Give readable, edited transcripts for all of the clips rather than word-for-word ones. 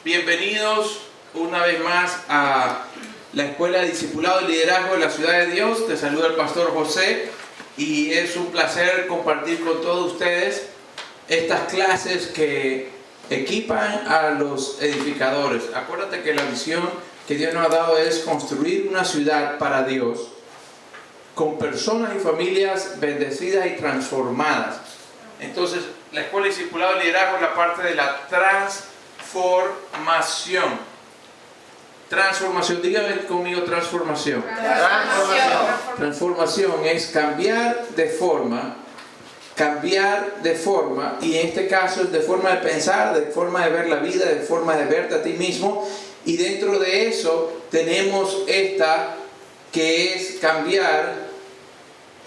Bienvenidos una vez más a la Escuela de Discipulado y Liderazgo de la Ciudad de Dios. Te saluda el pastor José y es un placer compartir con todos ustedes estas clases que equipan a los edificadores. Acuérdate que la visión que Dios nos ha dado es construir una ciudad para Dios con personas y familias bendecidas y transformadas. Entonces, la Escuela de Discipulado y Liderazgo es la parte de la transformación. Transformación, dígame conmigo transformación. Transformación es cambiar de forma, y en este caso es de forma de pensar, de forma de ver la vida, de forma de verte a ti mismo, y dentro de eso tenemos esta que es cambiar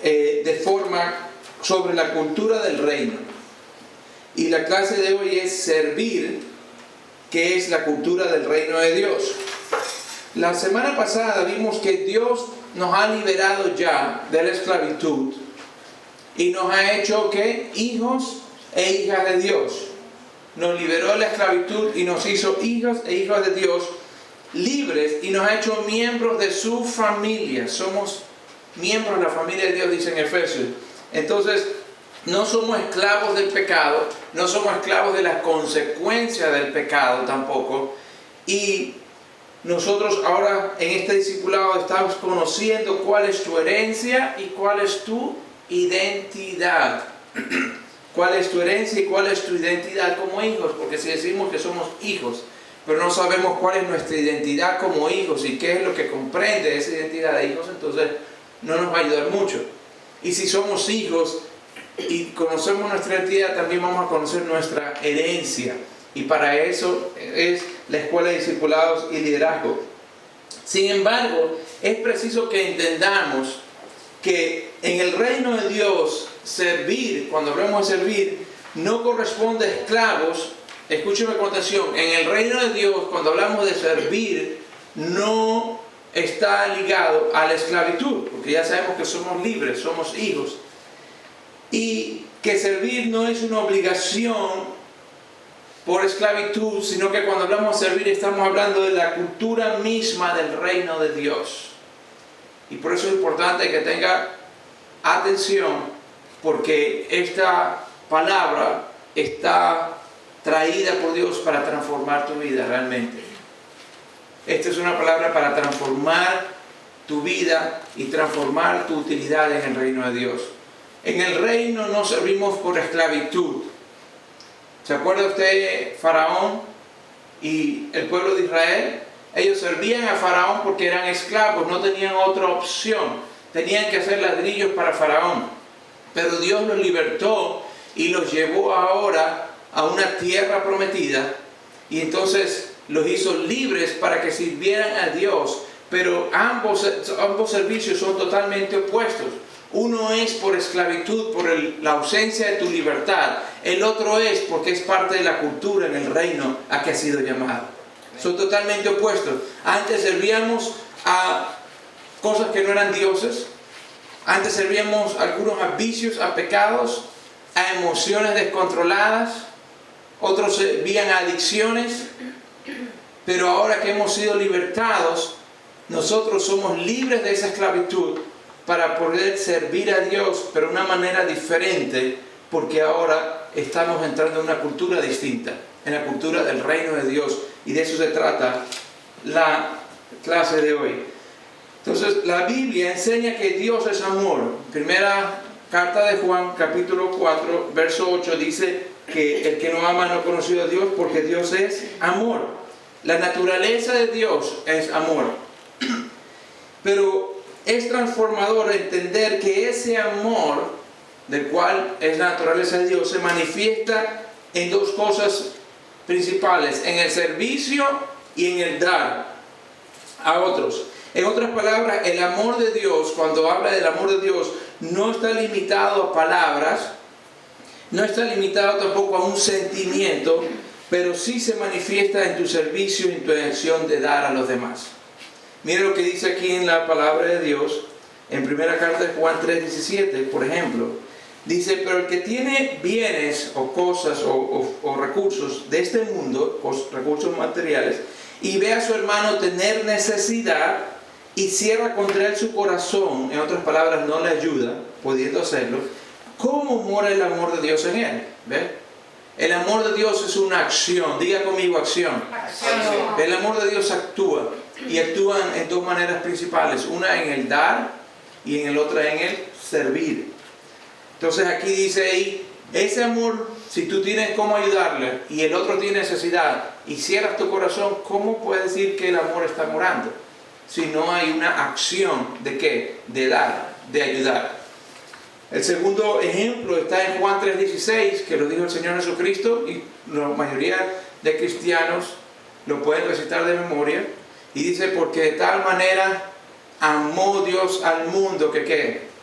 de forma sobre la cultura del reino. Y la clase de hoy es servir, que es la cultura del reino de Dios. La semana pasada vimos que Dios nos ha liberado ya de la esclavitud y nos ha hecho que hijos e hijas de Dios. Nos liberó de la esclavitud y nos hizo hijos e hijas de Dios libres y nos ha hecho miembros de su familia. Somos miembros de la familia de Dios, dice en Efesios. Entonces, no somos esclavos del pecado, no somos esclavos de las consecuencias del pecado tampoco. Y nosotros ahora en este discipulado estamos conociendo cuál es tu herencia y cuál es tu identidad. ¿Cuál es tu herencia y cuál es tu identidad como hijos? Porque si decimos que somos hijos, pero no sabemos cuál es nuestra identidad como hijos y qué es lo que comprende esa identidad de hijos, entonces no nos va a ayudar mucho. Y si somos hijos y conocemos nuestra identidad, también vamos a conocer nuestra herencia. Y para eso es la Escuela de Discipulados y Liderazgo. Sin embargo, es preciso que entendamos que en el reino de Dios, servir, cuando hablamos de servir, no corresponde a esclavos. Escúcheme con atención. En el reino de Dios, cuando hablamos de servir, no está ligado a la esclavitud, porque ya sabemos que somos libres, somos hijos. Y que servir no es una obligación por esclavitud, sino que cuando hablamos de servir estamos hablando de la cultura misma del reino de Dios. Y por eso es importante que tenga atención, porque esta palabra está traída por Dios para transformar tu vida realmente. Esta es una palabra para transformar tu vida y transformar tu utilidad en el reino de Dios. En el reino no servimos por esclavitud. ¿Se acuerda usted Faraón y el pueblo de Israel? Ellos servían a Faraón porque eran esclavos, no tenían otra opción. Tenían que hacer ladrillos para Faraón. Pero Dios los libertó y los llevó ahora a una tierra prometida. Y entonces los hizo libres para que sirvieran a Dios. Pero ambos servicios son totalmente opuestos. Uno es por esclavitud, por la ausencia de tu libertad. El otro es porque es parte de la cultura en el reino a que has sido llamado. Son totalmente opuestos. Antes servíamos a cosas que no eran dioses. Antes servíamos a algunos a vicios, a pecados, a emociones descontroladas. Otros servían a adicciones. Pero ahora que hemos sido libertados, nosotros somos libres de esa esclavitud para poder servir a Dios, pero de una manera diferente, porque ahora estamos entrando en una cultura distinta, en la cultura del reino de Dios, y de eso se trata la clase de hoy. Entonces, la Biblia enseña que Dios es amor. Primera carta de Juan, capítulo 4, verso 8, dice que el que no ama no ha conocido a Dios, porque Dios es amor. La naturaleza de Dios es amor. Pero es transformador entender que ese amor, del cual es la naturaleza de Dios, se manifiesta en dos cosas principales: en el servicio y en el dar a otros. En otras palabras, el amor de Dios, cuando habla del amor de Dios, no está limitado a palabras, no está limitado tampoco a un sentimiento, pero sí se manifiesta en tu servicio y en tu acción de dar a los demás. Mire lo que dice aquí en la palabra de Dios, en primera carta de Juan 3:17, por ejemplo. Dice, pero el que tiene bienes o cosas o recursos de este mundo, recursos materiales, y ve a su hermano tener necesidad y cierra contra él su corazón, en otras palabras, no le ayuda, pudiendo hacerlo, ¿cómo mora el amor de Dios en él? ¿Ve? El amor de Dios es una acción. Diga conmigo acción. Acción. El amor de Dios actúa. Y actúa en dos maneras principales. Una en el dar y en el otra en el servir. Entonces aquí dice ahí, ese amor, si tú tienes cómo ayudarle y el otro tiene necesidad y cierras tu corazón, ¿cómo puedes decir que el amor está morando? Si no hay una acción de ¿qué? De dar, de ayudar. El segundo ejemplo está en Juan 3:16, que lo dijo el Señor Jesucristo, y la mayoría de cristianos lo pueden recitar de memoria, y dice, porque de tal manera amó Dios al mundo que ¿qué?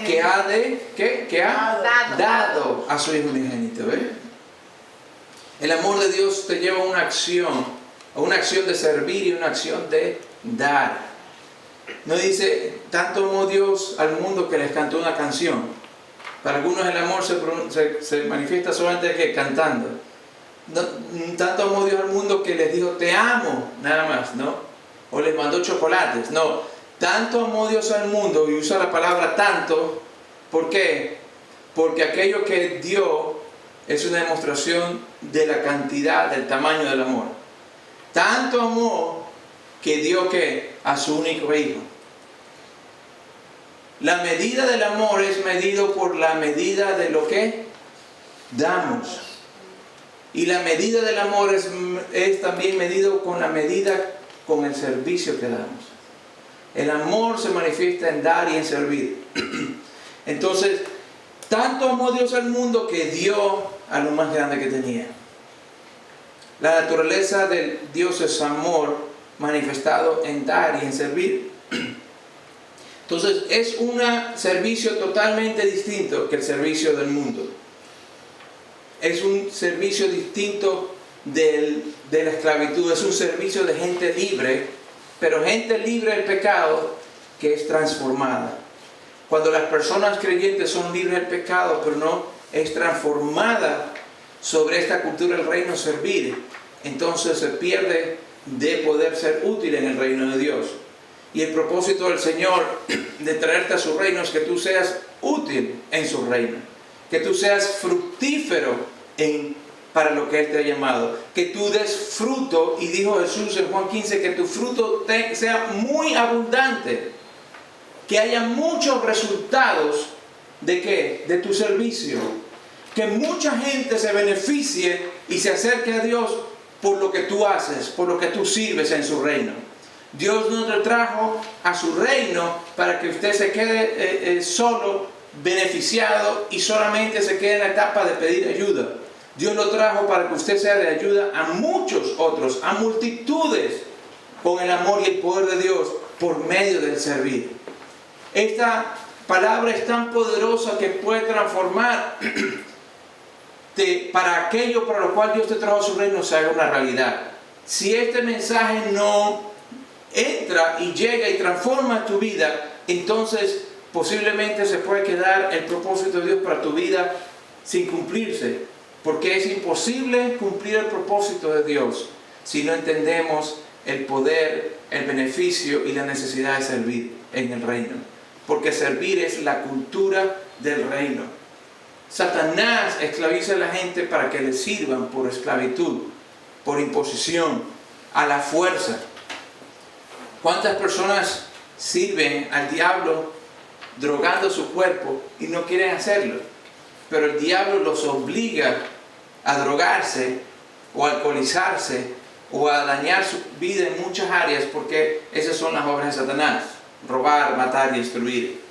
Que ha de, ¿qué? Que ha dado a su Hijo unigénito. ¿Ve? El amor de Dios te lleva a una acción de servir y una acción de dar. No dice, tanto amó Dios al mundo que les cantó una canción. Para algunos el amor se manifiesta solamente ¿qué? Cantando. No, tanto amó Dios al mundo que les dijo, te amo, nada más, ¿no? O les mandó chocolates, no. Tanto amó Dios al mundo, y usa la palabra tanto, ¿por qué? Porque aquello que dio es una demostración de la cantidad, del tamaño del amor. Tanto amó que dio ¿qué? A su único hijo. La medida del amor es medido por la medida de lo que damos. Y la medida del amor es también medido con la medida, con el servicio que damos. El amor se manifiesta en dar y en servir. Entonces, tanto amó Dios al mundo que dio a lo más grande que tenía. La naturaleza de Dios es amor manifestado en dar y en servir. Entonces, es un servicio totalmente distinto que el servicio del mundo. Es un servicio distinto de la esclavitud. Es un servicio de gente libre, pero gente libre del pecado que es transformada. Cuando las personas creyentes son libres del pecado, pero no es transformada sobre esta cultura del reino servir, entonces se pierde de poder ser útil en el reino de Dios. Y el propósito del Señor de traerte a su reino es que tú seas útil en su reino, que tú seas fructífero para lo que Él te ha llamado, que tú des fruto, y dijo Jesús en Juan 15, que tu fruto sea muy abundante, que haya muchos resultados ¿de qué? De tu servicio, que mucha gente se beneficie y se acerque a Dios por lo que tú haces, por lo que tú sirves en su reino. Dios no te trajo a su reino para que usted se quede solo, beneficiado, y solamente se quede en la etapa de pedir ayuda. Dios lo trajo para que usted sea de ayuda a muchos otros, a multitudes, con el amor y el poder de Dios por medio del servir. Esta palabra es tan poderosa que puede transformar para aquello para lo cual Dios te trajo a su reino se haga una realidad. Si este mensaje no entra y llega y transforma tu vida, entonces posiblemente se puede quedar el propósito de Dios para tu vida sin cumplirse, porque es imposible cumplir el propósito de Dios si no entendemos el poder, el beneficio y la necesidad de servir en el reino, porque servir es la cultura del reino. Satanás esclaviza a la gente para que le sirvan por esclavitud, por imposición, a la fuerza. ¿Cuántas personas sirven al diablo drogando su cuerpo y no quieren hacerlo? Pero el diablo los obliga a drogarse o a alcoholizarse o a dañar su vida en muchas áreas, porque esas son las obras de Satanás: robar, matar y destruir.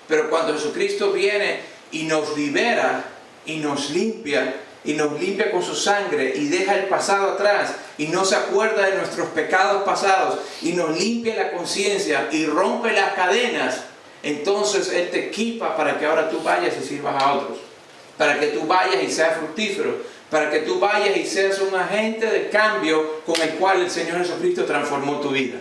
Pero cuando Jesucristo viene y nos libera y nos limpia con su sangre y deja el pasado atrás y no se acuerda de nuestros pecados pasados y nos limpia la conciencia y rompe las cadenas, entonces Él te equipa para que ahora tú vayas y sirvas a otros, para que tú vayas y seas fructífero, para que tú vayas y seas un agente de cambio con el cual el Señor Jesucristo transformó tu vida.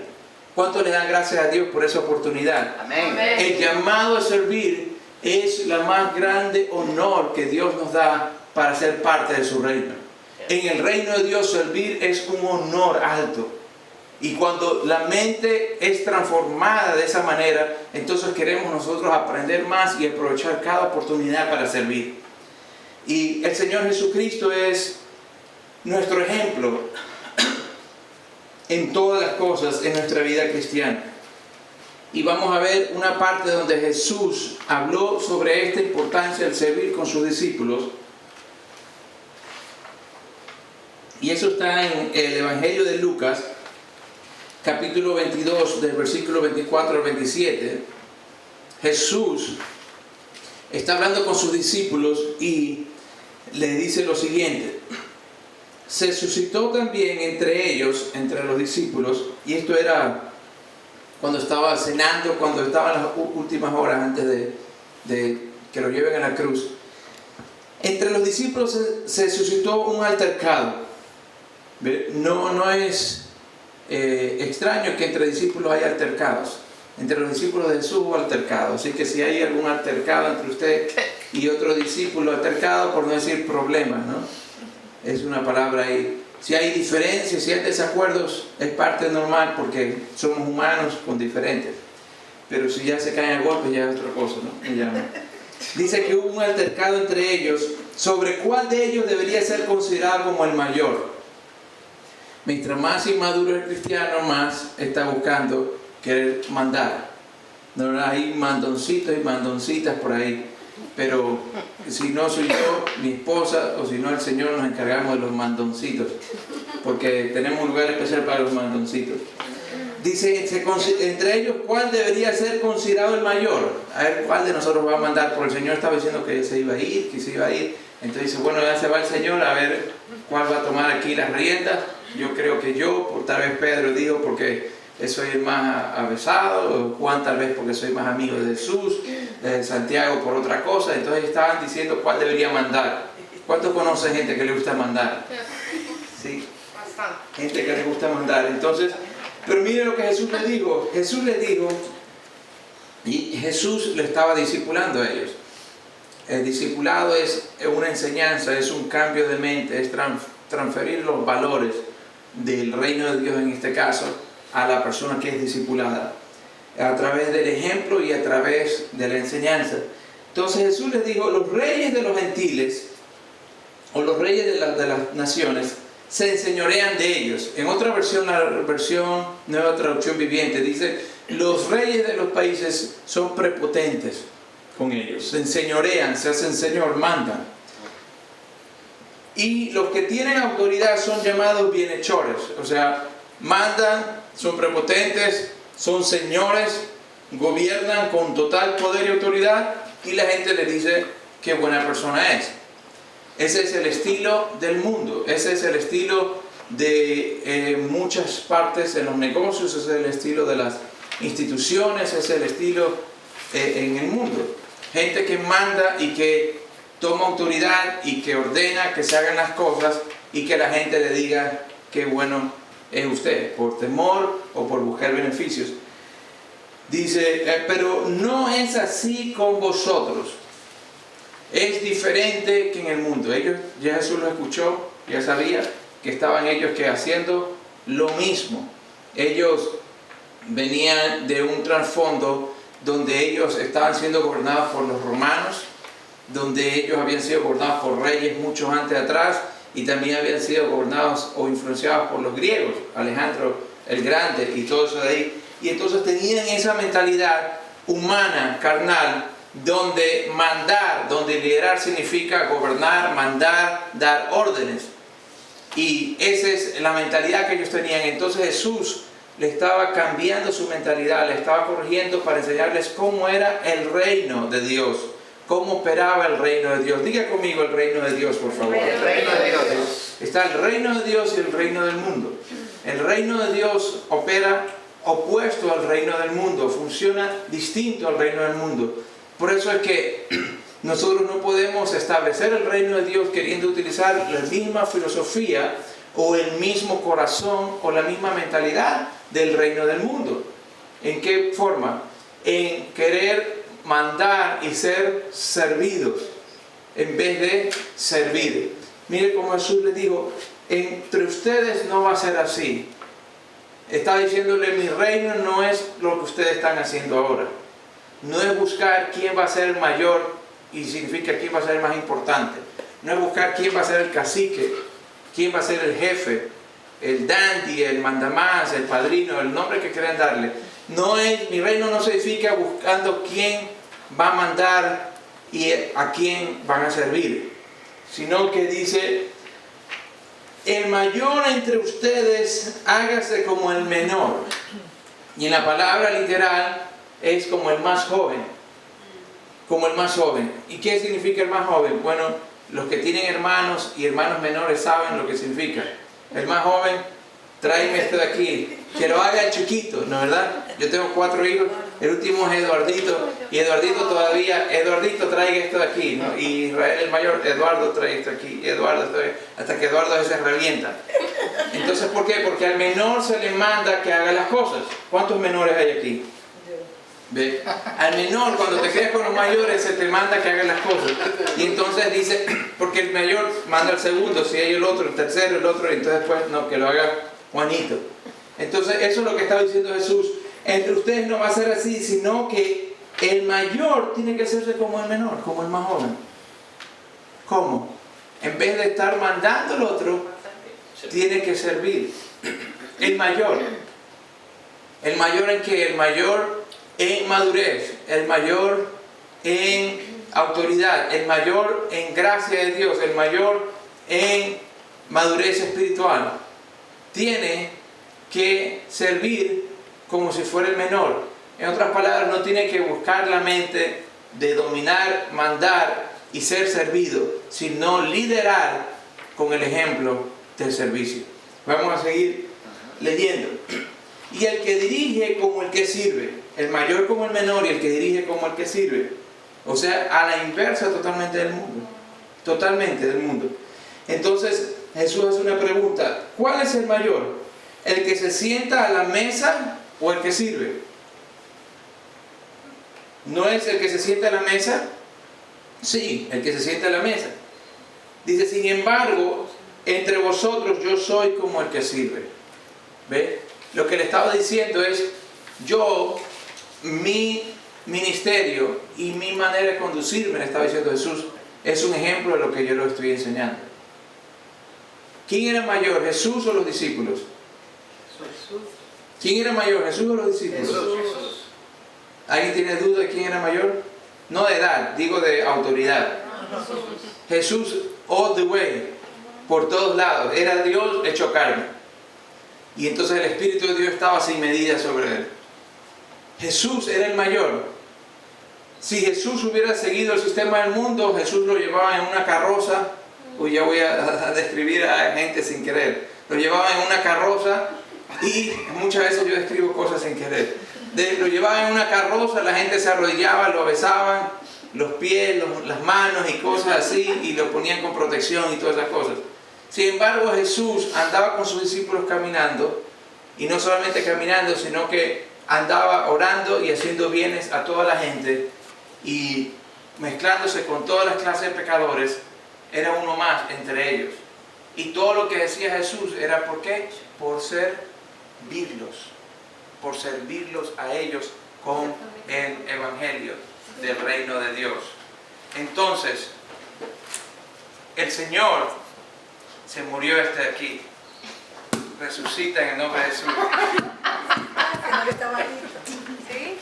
¿Cuánto le dan gracias a Dios por esa oportunidad? Amén. El llamado a servir es la más grande honor que Dios nos da para ser parte de su reino. En el reino de Dios servir es un honor alto. Y cuando la mente es transformada de esa manera, entonces queremos nosotros aprender más y aprovechar cada oportunidad para servir. Y el Señor Jesucristo es nuestro ejemplo en todas las cosas en nuestra vida cristiana. Y vamos a ver una parte donde Jesús habló sobre esta importancia del servir con sus discípulos. Y eso está en el Evangelio de Lucas, capítulo 22, del versículo 24 al 27. Jesús está hablando con sus discípulos y le dice lo siguiente: se suscitó también entre ellos, entre los discípulos, y esto era cuando estaba cenando, cuando estaban las últimas horas antes de que lo lleven a la cruz. Entre los discípulos se suscitó un altercado. No es extraño que entre discípulos haya altercados. Entre los discípulos de Jesús hubo altercados. Así que si hay algún altercado entre usted y otro discípulo, altercado por no decir problemas, ¿no? Es una palabra ahí. Si hay diferencias, si hay desacuerdos, es parte normal porque somos humanos con diferentes. Pero si ya se caen a golpes, ya es otra cosa, ¿no? Dice que hubo un altercado entre ellos sobre cuál de ellos debería ser considerado como el mayor. Mientras más inmaduro el cristiano, más está buscando querer mandar. No hay mandoncitos y mandoncitas por ahí. Pero si no soy yo, mi esposa, o si no el Señor, nos encargamos de los mandoncitos. Porque tenemos un lugar especial para los mandoncitos. Dice, entre ellos, ¿cuál debería ser considerado el mayor? A ver, ¿cuál de nosotros va a mandar? Porque el Señor estaba diciendo que se iba a ir, que se iba a ir. Entonces dice, bueno, ya se va el Señor, a ver cuál va a tomar aquí las riendas. Yo creo que yo, por tal vez Pedro dijo porque soy el más avesado, Juan tal vez porque soy más amigo de Jesús, Santiago por otra cosa. Entonces estaban diciendo cuál debería mandar. ¿Cuántos conocen gente que le gusta mandar? Sí, gente que le gusta mandar. Entonces, pero mire lo que Jesús les dijo. Jesús les dijo, y Jesús le estaba discipulando a ellos. El discipulado es una enseñanza, es un cambio de mente, es transferir los valores del reino de Dios en este caso a la persona que es discipulada a través del ejemplo y a través de la enseñanza. Entonces Jesús les dijo, los reyes de los gentiles o los reyes de las naciones se enseñorean de ellos. En otra versión, la versión Nueva Traducción Viviente, dice, los reyes de los países son prepotentes con ellos, se enseñorean, se hacen señor, mandan. Y los que tienen autoridad son llamados bienhechores, o sea, mandan, son prepotentes, son señores, gobiernan con total poder y autoridad, y la gente les dice qué buena persona es. Ese es el estilo del mundo, ese es el estilo de muchas partes en los negocios, ese es el estilo de las instituciones, ese es el estilo en el mundo. Gente que manda y que toma autoridad y que ordena que se hagan las cosas y que la gente le diga qué bueno es usted, por temor o por buscar beneficios. Dice, pero no es así con vosotros. Es diferente que en el mundo. Ellos, ya Jesús lo escuchó, ya sabía que estaban ellos que haciendo lo mismo. Ellos venían de un trasfondo donde ellos estaban siendo gobernados por los romanos, donde ellos habían sido gobernados por reyes muchos antes atrás y también habían sido gobernados o influenciados por los griegos, Alejandro el Grande y todo eso de ahí. Y entonces tenían esa mentalidad humana, carnal, donde mandar, donde liderar significa gobernar, mandar, dar órdenes. Y esa es la mentalidad que ellos tenían. Entonces Jesús le estaba cambiando su mentalidad, le estaba corrigiendo para enseñarles cómo era el reino de Dios, cómo operaba el reino de Dios. Diga conmigo el reino de Dios, por favor. El reino de Dios. Está el reino de Dios y el reino del mundo. El reino de Dios opera opuesto al reino del mundo, funciona distinto al reino del mundo. Por eso es que nosotros no podemos establecer el reino de Dios queriendo utilizar la misma filosofía o el mismo corazón o la misma mentalidad del reino del mundo. ¿En qué forma? En querer mandar y ser servidos en vez de servir. Mire cómo Jesús les dijo, entre ustedes no va a ser así. Está diciéndole, mi reino no es lo que ustedes están haciendo ahora. No es buscar quién va a ser el mayor y significa quién va a ser el más importante. No es buscar quién va a ser el cacique, quién va a ser el jefe, el dandy, el mandamás, el padrino, el nombre que quieran darle. No es, mi reino no se edifica buscando quién va a mandar y a quién van a servir, sino que dice, el mayor entre ustedes hágase como el menor. Y en la palabra literal es como el más joven. Como el más joven. ¿Y qué significa el más joven? Bueno, los que tienen hermanos y hermanos menores saben lo que significa. El más joven, tráeme esto de aquí. Que lo haga el chiquito, ¿no es verdad? Yo tengo 4 hijos, el último es Eduardito, y Eduardito traiga esto de aquí, ¿no? Y Israel el mayor, Eduardo trae esto aquí, y Eduardo hasta que Eduardo a veces revienta. Entonces, ¿por qué? Porque al menor se le manda que haga las cosas. ¿Cuántos menores hay aquí? ¿Ve? Al menor, cuando te quedas con los mayores, se te manda que haga las cosas. Y entonces dice, porque el mayor manda al segundo, si hay el otro, el tercero, el otro, y entonces después, no, que lo haga Juanito. Entonces eso es lo que estaba diciendo Jesús. Entre ustedes no va a ser así, sino que el mayor tiene que hacerse como el menor, como el más joven. ¿Cómo? En vez de estar mandando al otro, tiene que servir. El mayor. ¿El mayor en qué? El mayor en madurez, el mayor en autoridad, el mayor en gracia de Dios, el mayor en madurez espiritual. Tiene que servir como si fuera el menor. En otras palabras, no tiene que buscar la mente de dominar, mandar y ser servido, sino liderar con el ejemplo del servicio. Vamos a seguir leyendo. Y el que dirige como el que sirve, el mayor como el menor y el que dirige como el que sirve. O sea, a la inversa totalmente del mundo. Totalmente del mundo. Entonces, Jesús hace una pregunta. ¿Cuál es el mayor? ¿El que se sienta a la mesa o el que sirve? ¿No es el que se sienta a la mesa? Sí, el que se sienta a la mesa. Dice, sin embargo, entre vosotros yo soy como el que sirve. ¿Ve? Lo que le estaba diciendo es, mi ministerio y mi manera de conducirme, le estaba diciendo Jesús, es un ejemplo de lo que yo lo estoy enseñando. ¿Quién era mayor, Jesús o los discípulos? ¿Quién era mayor, Jesús o los discípulos? Jesús. ¿Alguien tiene duda de quién era mayor? No de edad, digo de autoridad. Jesús, all the way, por todos lados, era Dios hecho carne. Y entonces el Espíritu de Dios estaba sin medida sobre él. Jesús era el mayor. Si Jesús hubiera seguido el sistema del mundo, Jesús lo llevaba en una carroza. Uy, ya voy a describir a gente sin querer. Lo llevaba en una carroza y muchas veces yo describo cosas sin querer. Lo llevaba en una carroza, la gente se arrodillaba, lo besaban, los pies, las manos y cosas así, y lo ponían con protección y todas esas cosas. Sin embargo, Jesús andaba con sus discípulos caminando, y no solamente caminando, sino que andaba orando y haciendo bienes a toda la gente, y mezclándose con todas las clases de pecadores. Era uno más entre ellos. Y todo lo que decía Jesús era ¿por qué? Por servirlos a ellos con el Evangelio del reino de Dios. Entonces, el Señor se murió aquí. Resucita en el nombre de Jesús.